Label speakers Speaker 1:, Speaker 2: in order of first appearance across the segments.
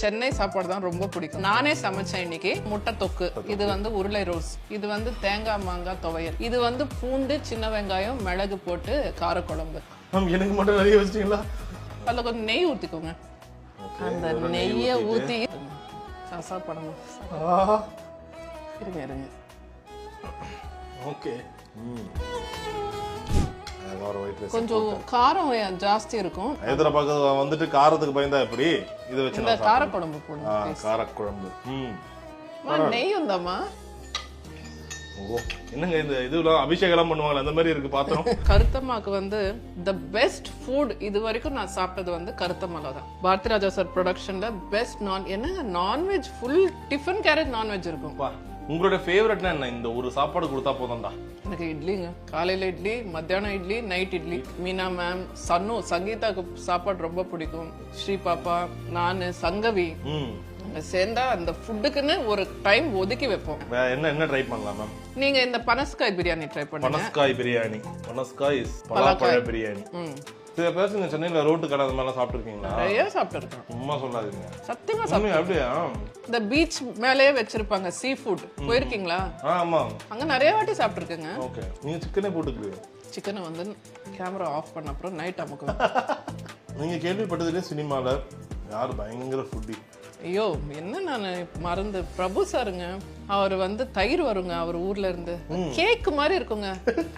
Speaker 1: சென்னை சாப்பாடு தான் ரொம்ப பிடிக்கும். நானே சமைச்சேன் இன்னைக்கு. முட்டை தொக்கு, இது வந்து உருளை ரோஸ், இது வந்து தேங்காய் மாங்காய் துவையல், இது வந்து பூண்டு சின்ன வெங்காயம் மிளகு போட்டு காரக்குழம்பு.
Speaker 2: எனக்கு மட்டும் நிறைய வச்சிட்டீங்களா?
Speaker 1: அதில் கொஞ்சம் நெய் ஊற்றிக்கோங்க. அந்த நெய்யை ஊற்றி சாப்பிடணும். இருங்க இருங்க.
Speaker 2: ஓகே.
Speaker 1: கொஞ்சம் காரம் ஜாஸ்தி இருக்கும்.
Speaker 2: ஹைதராபாத் வந்துட்டு காரத்துக்கு பயந்தா எப்படி? இது வச்சு
Speaker 1: இந்த காரக்குழம்பு போடுங்க.
Speaker 2: காரக்குழம்பு.
Speaker 1: நெய் வந்தாமா?
Speaker 2: ஓ, என்னங்க இந்த இதுலாம் அபிஷேகம் பண்ணுவாங்க அந்த மாதிரி இருக்கு பாத்திரம்.
Speaker 1: கருத்தம்மாக்கு வந்து தி பெஸ்ட் ஃபுட் இது வரைக்கும் நான் சாப்பிட்டது வந்து கருத்தம்மால தான். பாரதி ராஜா சார் ப்ரொடக்ஷன்ல best non veg full tiffin carrot non veg இருக்கும்.
Speaker 2: உங்களோட ஃபேவரட்னா என்ன? இந்த ஒரு சாப்பாடு கொடுத்தா போதும்டா.
Speaker 1: எனக்கு இட்லிங்க. காலையில இட்லி, மத்தியானம் இட்லி, நைட் இட்லி. மீனா மேம், சங்கீதாக்கு சாப்பாடு ரொம்ப பிடிக்கும். ஸ்ரீ பாப்பா, நானு, சங்கவி சேர்ந்தா அந்த ஃபுட்டுக்குன்னு ஒரு டைம் ஒதுக்கி வைப்போம்.
Speaker 2: என்ன ட்ரை பண்ணலாம் மேம்?
Speaker 1: நீங்க இந்த பனஸ்காய் பிரியாணி ட்ரை பண்ணுங்க.
Speaker 2: பனஸ்காய் பிரியாணி. பனஸ்காய் இஸ் பலாப்பழ பிரியாணி. சில பேர் சென்னையில ரோட்டு கடை அந்த மாதிரிலாம் சாப்பிட்டுருக்கீங்களா? நிறைய
Speaker 1: சாப்பிட்டுருக்கேன்.
Speaker 2: சும்மா சொல்லாதீங்க.
Speaker 1: சத்தியமா சாப்பிட்டேன்.
Speaker 2: அப்படியா?
Speaker 1: இந்த பீச் மேலேயே வச்சிருப்பாங்க சீ ஃபுட். போயிருக்கீங்களா?
Speaker 2: ஆமா.
Speaker 1: அங்க நிறைய வாட்டி சாப்பிட்டுருக்கேங்க.
Speaker 2: ஓகே. நீங்க சிக்கனே போட்டுக்குவீங்க?
Speaker 1: சிக்கனை வந்து கேமரா ஆஃப் பண்ண அப்புறம் நைட் அமுக்கும்.
Speaker 2: நீங்க கேள்விப்பட்டதுலேயே சினிமால யார் பயங்கர ஃபுட்டி?
Speaker 1: ஐயோ என்ன நான் மறந்து பிரபு சாருங்க. அவர் வந்து தயிர் வருங்க அவர் ஊர்ல இருந்து, கேக் மாதிரி இருக்குங்க.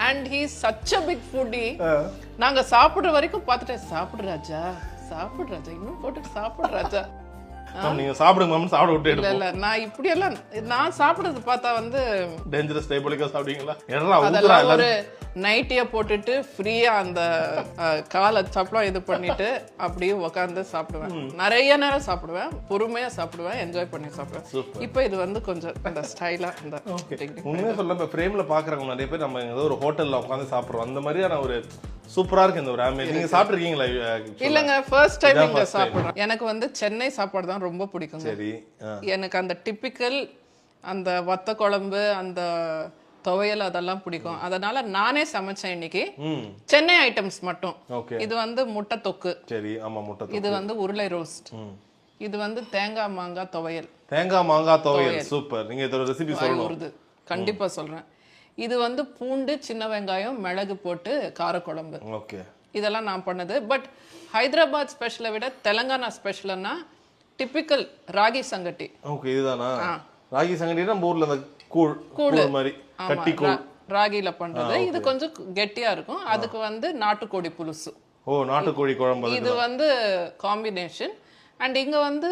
Speaker 1: And he such a big foodie. நாங்க சாப்பிடுற வரைக்கும் பார்த்துட்டேன். சாப்பிடு ராஜா, இன்னும் போட்டு சாப்பிடு ராஜா.
Speaker 2: நீங்க சாப்பிடுங்க மேம், சாப்பிட விட்டு
Speaker 1: இல்ல இல்ல, நான் இப்படி எல்லாம் நான் சாப்பிடுறது பார்த்தா வந்து
Speaker 2: டேஞ்சரஸ் டைப்லிக்கா சாப்பிடுவீங்களா?
Speaker 1: அதெல்லாம் ஒரு நைட்டிய போட்டுட்டு ஃப்ரீயா அந்த காலை சப்பளம் இது பண்ணிட்டு அப்படியே உட்காந்து சாப்பிடுவேன். நிறைய நேரம் சாப்பிடுவேன், பொறுமையா சாப்பிடுவேன், என்ஜாய் பண்ணி சாப்பிடுவேன். இப்போ இது வந்து கொஞ்சம் இந்த ஸ்டைலா இந்த
Speaker 2: உண்மையா சொல்ல இப்ப ஃப்ரேம்ல பாக்குறவங்க நிறைய பேர் நம்ம ஏதோ ஒரு ஹோட்டல்ல உட்காந்து சாப்பிடுறோம். அந்த மாதிரியான ஒரு சூப்பரா இருக்கு இந்த ஒரு ஆம்பியன்ஸ். நீங்க சாப்பிட்டுருக்கீங்களா?
Speaker 1: இல்லங்க, ஃபர்ஸ்ட் டைம் இங்க சாப்பிடுறேன். எனக்கு வந்து சென்னை சாப்பாடு தான் ரொம்ப பிடிக்கும்.
Speaker 2: சரி.
Speaker 1: எனக்கு அந்த டிப்பிக்கல் அந்த வத்த குழம்பு, அந்த துவையல் அதெல்லாம் பிடிக்கும். அதனால நானே சமைச்சேன் இன்னைக்கு. சென்னை ஐட்டம்ஸ் மட்டும். இது வந்து முட்டை தொக்கு.
Speaker 2: சரி. ஆமா, முட்டை தொக்கு.
Speaker 1: இது வந்து உருளை ரோஸ்ட். இது வந்து தேங்காய் மாங்காய் துவையல்.
Speaker 2: தேங்காய் மாங்காய் துவையல் சூப்பர். நீங்க இதோட ரெசிபி சொல்லணும்.
Speaker 1: கண்டிப்பா சொல்றேன். இது வந்து பூண்டு சின்ன வெங்காயம் மிளகு போட்டு காரக்குழம்பு.
Speaker 2: ஓகே. இதெல்லாம்
Speaker 1: நான் பண்ணது. பட் ஹைதராபாத் ஸ்பெஷலை விட தெலங்கானா ஸ்பெஷல்னா டிப்பிக்கல் ராகி சங்கட்டி.
Speaker 2: ஓகே. இதுதானா ராகி சங்கட்டினா? நம்ம ஊர்ல அந்த கூழ் மாதிரி கட்டி கூழ் ராகில
Speaker 1: பண்றது. இது கொஞ்சம் கெட்டியா இருக்கும். அதுக்கு வந்து நாட்டுக்கோழி புலுசு.
Speaker 2: ஓ, நாட்டுக்கோழி குழம்பு.
Speaker 1: இது வந்து காம்பினேஷன். அண்ட் இங்க வந்து